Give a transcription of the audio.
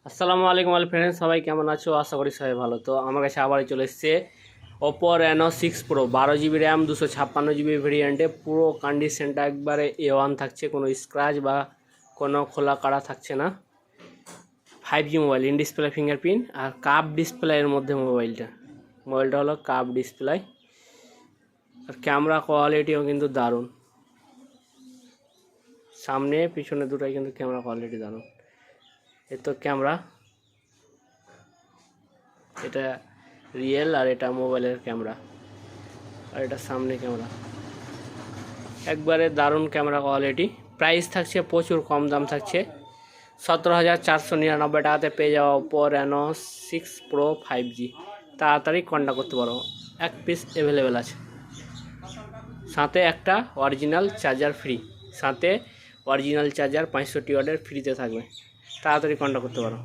আসসালামু আলাইকুম all friends, সবাই কেমন আছো? আশা করি সবাই ভালো। তো আমার কাছে আবার চলে এসছে Oppo Reno 6 Pro 12 GB RAM 256 GB ভেরিয়েন্টে। পুরো কন্ডিশনটা একবারে A1 থাকছে, কোনো স্ক্র্যাচ বা কোনো খোলা কাটা থাকছে না। 5G mobile, in display fingerprint আর কাপ ডিসপ্লে এর মধ্যে মোবাইলটা হলো কাপ ডিসপ্লে। আর ক্যামেরা কোয়ালিটিও কিন্তু দারুণ, সামনে পিছনে দুটাই কিন্তু ক্যামেরা কোয়ালিটি দারুণ। এ তো ক্যামেরা, এটা রিয়েল আর এটা মোবাইলের ক্যামেরা, আর এটা সামনে ক্যামেরা। একবারে দারুণ ক্যামেরা কোয়ালিটি। প্রাইস থাকছে প্রচুর কম, দাম থাকছে 17,499 টাকাতে পেয়ে যাওয়া ওপো রেনো 6 প্রো 5G। তাড়াতাড়ি কন্ট্যাক্ট করতে পারো, এক পিস অ্যাভেলেবেল আছে, সাথে একটা অরিজিনাল চার্জার ফ্রি। 560 ওয়াটের ফ্রিতে থাকবে, তাড়াতাড়ি কন্ট্যাক্ট করতে পারো।